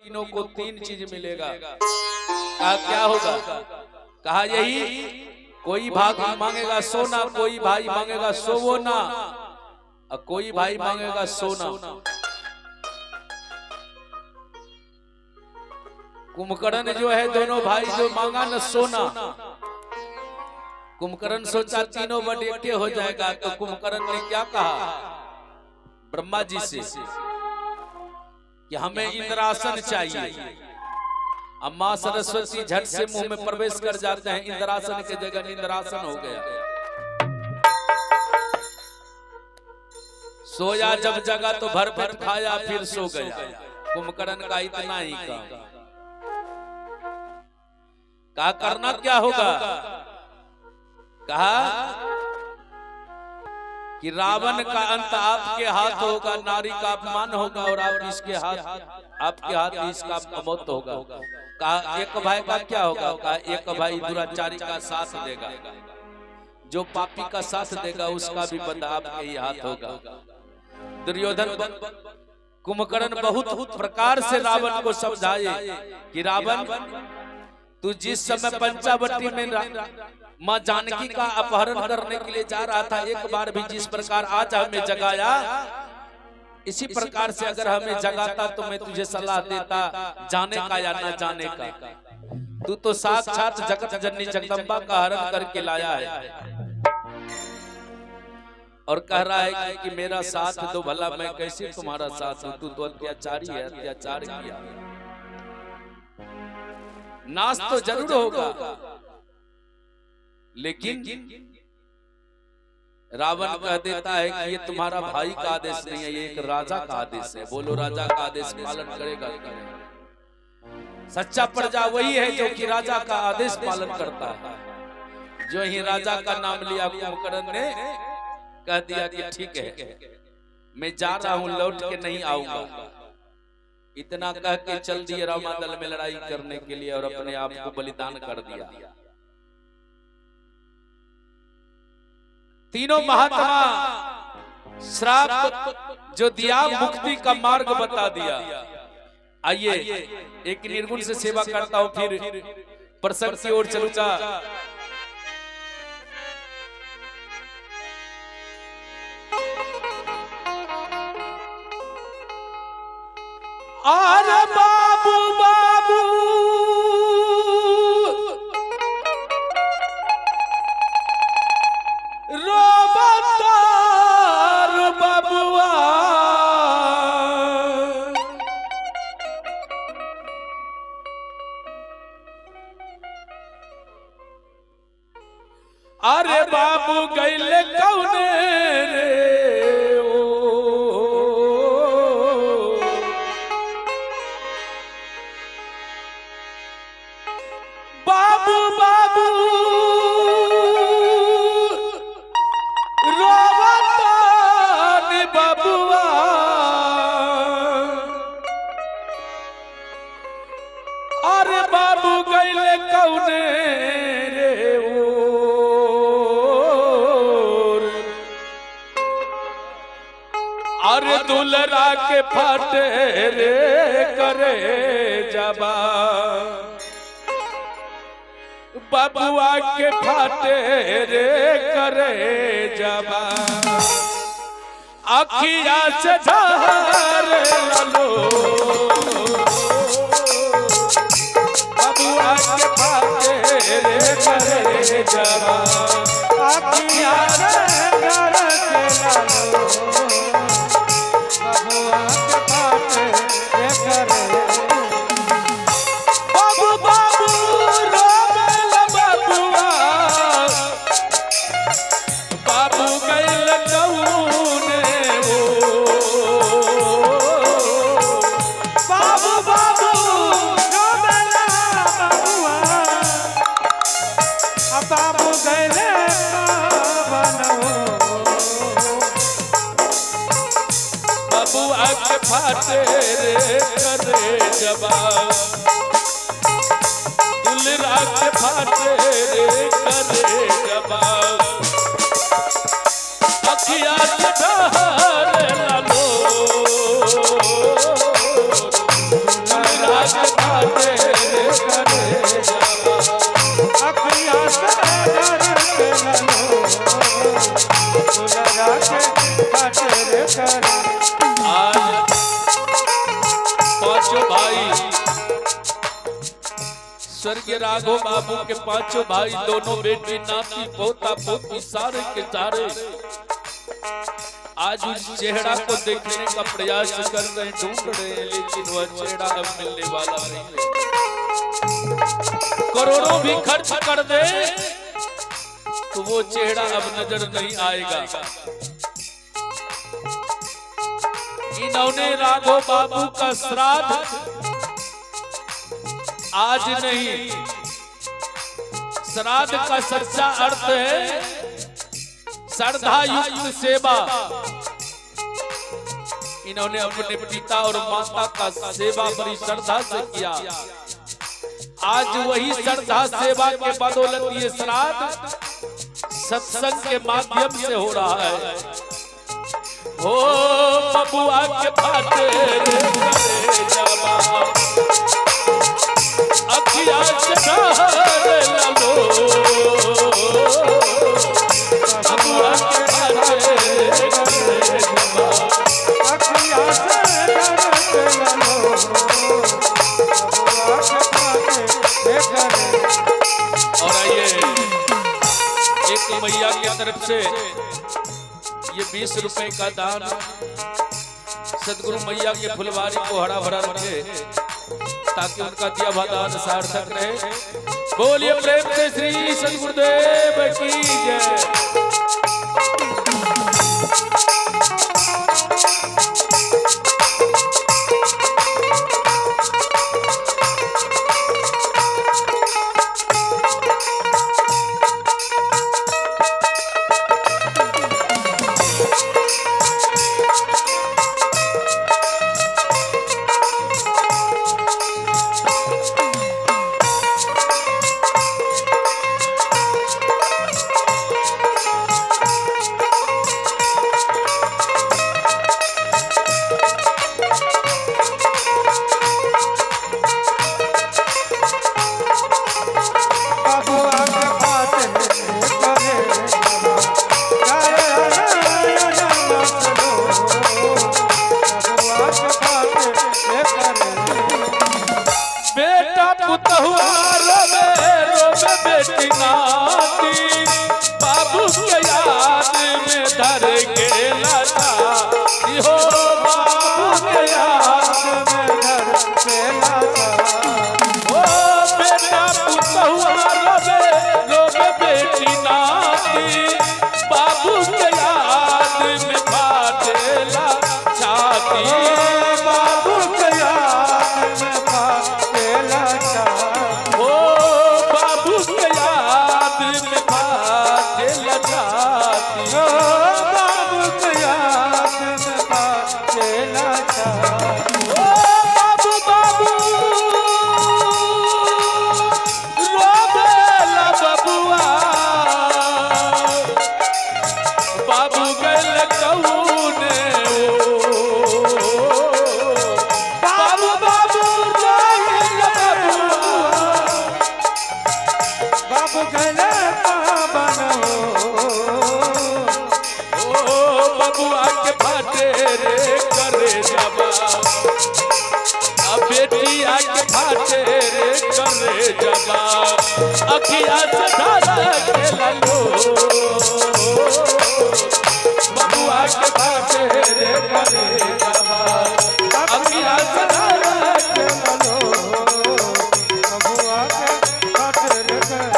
तीनों को तीन चीज मिलेगा। कहा क्या होगा? कहा यही, कोई भाई मांगेगा सोना, कोई भाई मांगेगा सोना, और कोई भाई मांगेगा सोना। कुंभकर्ण जो है, दोनों भाई जो मांगा न सोना, कुंभकर्ण सोचा तीनों बट एक हो जाएगा। तो कुंभकर्ण ने क्या कहा ब्रह्मा जी से कि हमें इंद्रासन चाहिए। अब मां सरस्वती झट से मुंह में प्रवेश कर जाते हैं, इंद्रासन के जगह निंद्रासन हो गया। सोया जब जगा तो भर पेट खाया, फिर सो गया। कुंभकर्ण का इतना ही काम। कहा करना क्या होगा? कहा कि रावण का अंत आपके हाथ होगा, नारी का अपमान होगा, और आप इसके हाथ, आपके हाथ इसका मौत होगा। कहा एक भाई का क्या होगा? कहा एक भाई दुराचारी का साथ देगा, जो पापी का साथ देगा उसका भी बंदा आपके ही हाथ होगा। दुर्योधन कुंभकर्ण बहुत प्रकार से रावण को समझाए कि रावण, तू जिस समय पंचावटी में मां जानकी का अपहरण करने के लिए जा रहा था, एक बार भी जिस प्रकार आज हमें जगाया, इसी प्रकार से अगर हमें जगाता तो मैं तुझे सलाह देता जाने का या न जाने का। तू तो साक्षात जगत जननी जगदम्बा का हरण करके लाया है, और कह रहा है कि मेरा साथ दो, भला मैं कैसे तुम्हारा साथ दूं? तू तो अत्याचारी है, अत्याचार किया। नाश तो जरूर होगा, लेकिन रावण कह देता है कि ये तुम्हारा भाई का आदेश नहीं है, ये एक राजा का आदेश है। बोलो राजा का आदेश पालन करेगा? सच्चा प्रजा वही है जो कि राजा का आदेश पालन करता है। जो ही राजा का नाम लिया, कुंभकर्ण ने कह दिया कि ठीक है, मैं जा रहा हूं, लौट के नहीं आऊंगा। इतना कह के चल दिए रामादल में लड़ाई करने के लिए, और अपने आप को बलिदान कर दिया। तीनों महात्मा श्राप जो दिया, मुक्ति का मार्ग बता दिया। आइए एक निर्गुण से सेवा करता हूं, फिर प्रसंग की ओर चलूंगा। अरे बाबू बाबू रोबतार बाबुआ, अरे बाबू गैले कौने रे, बाबू बाबू रोवतानी बाबुआ, अरे बाबू गैले कौने रे ओर, अरे दुलरा के फाटे रे करे जबा, बबुआ के फाटे रे करे जबा, अखिया से धार लो, बबुआ के फाटे रे करे जबा, अखिया से धार लो, बबुआ के फाटे रे करे। बबुआ के फाटे रे करे जबा, दुलरा के फाटे रे करे जबा, अखिया से धार लो, दुलरा पांचों भाई स्वर्गीय राघव बाबू के पांचों भाई, दोनों बेटी, नाती, पोता, पोती, सारे के सारे आज उस चेहरा को देखने का प्रयास कर रहे हैं, ढूंढ रहे हैं, लेकिन वह चेहरा अब मिलने वाला नहीं है। करोड़ों भी खर्च कर दे तो वो चेहरा अब नजर नहीं आएगा। इन्होंने राघव बाबू का श्राद्ध आज नहीं, श्राद्ध का सच्चा अर्थ है श्रद्धा युक्त सेवा। इन्होंने अपने पिता और माता का सेवा बड़ी श्रद्धा से किया। आज वही श्रद्धा सेवा के बदौलत ये श्राद्ध सत्संग के माध्यम से हो रहा है। हो बबुआ के फाटे अखिया से ढारे लो, बबुआ के फाटे अखिया से ढारे लो, और आइए एक मैया की तरफ से ये 20 रुपए का दान सदगुरु मैया के फुलवारी को हरा भरा रखे ताकि उनका दिया हुआ दान सार्थक रहे। बोलिए प्रेम से श्री सदगुरुदेव की जय। बाबू के याद में धर के लता हो, बाबू के याद में धर के लता हो, बेटा पुतहुआ रोवे रोवे बेटी नाती, बाबू के याद में फाटेला छाती, बाबू के याद में फाटेला छाती हो, बाबू के याद में फाटेला छाती हो, बाबू के याद में फाटेला छाती हो, बाबू बाबू रोवेला बबुआ, बाबू गल कौने बाबू बाबू रोवेला बबुआ, बाबू गल बबुआ के फाटे रे करे जबा, अब बेटी आके फाटे रे करे जबा, अखिया से धारा के ललो, बबुआ के फाटे रे करे जबा, अखिया से धारा के ललो, बबुआ के फाटे रे करे।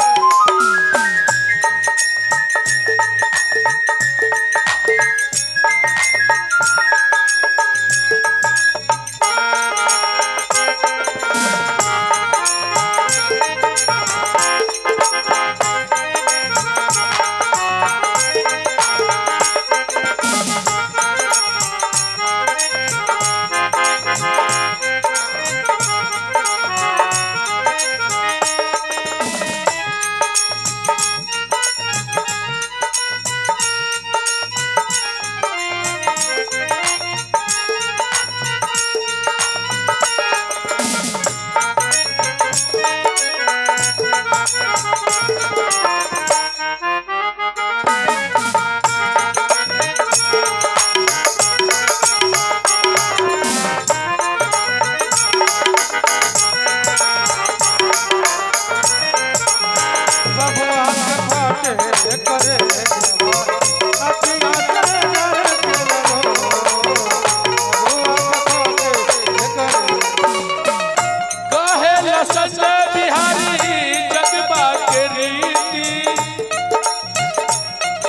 संजय बिहारी जगबा के रीति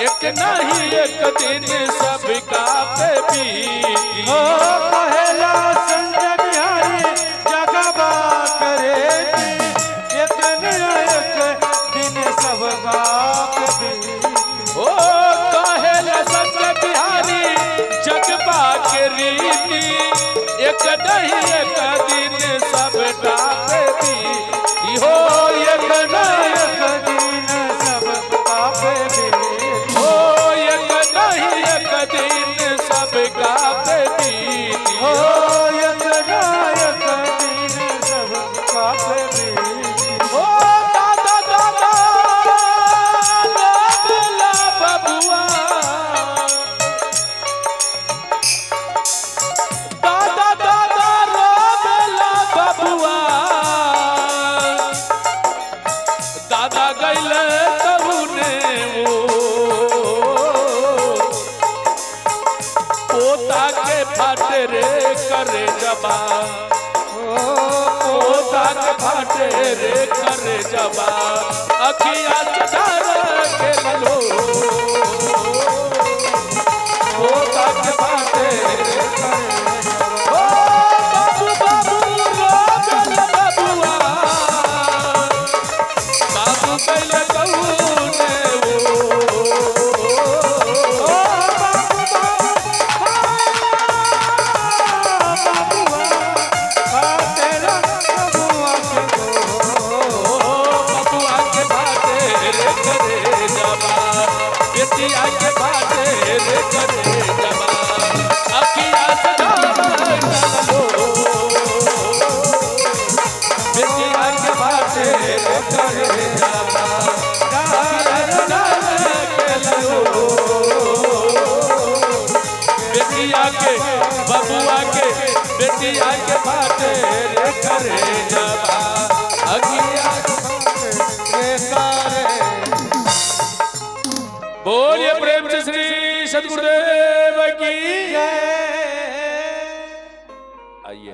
एक नहीं एक दिन सबका पे बीती हो कहेला संजय बिहारी जगबा के रीति एक नहीं एक दिन सबका पे बीती ओ कहेला संजय बिहारी जगबा के रीति एक नहीं एक दिन सबका पे बीती हो एक नहीं एक दिन सबका पे बीती हो एक नहीं एक दिन सबका पे बीती हो एक नायक दिन सबका पे बीती ओ दादा दादा ला बबुआ दादा दादा ला बबुआ दादा गइले कहुने वो पोता के फाटे रे करे जबा पोता के फाटे रे करे जबा अखिया चढ़ के लो पोता के फाटे रे करे ओ बाबू बाबू रोबल बबुआ बाबू कैले कहुने वो बबुआ के भाटे रे करे जबा बेटिया के भाटे रे करे जबा अखिया से लो बेटिया के भाटे रे करे जबा बेटिया के बबुआ के बेटिया के भाटे रे करे जबा अखिया बोलिए प्रेम से श्री सद्गुरुदेव की जय। आइए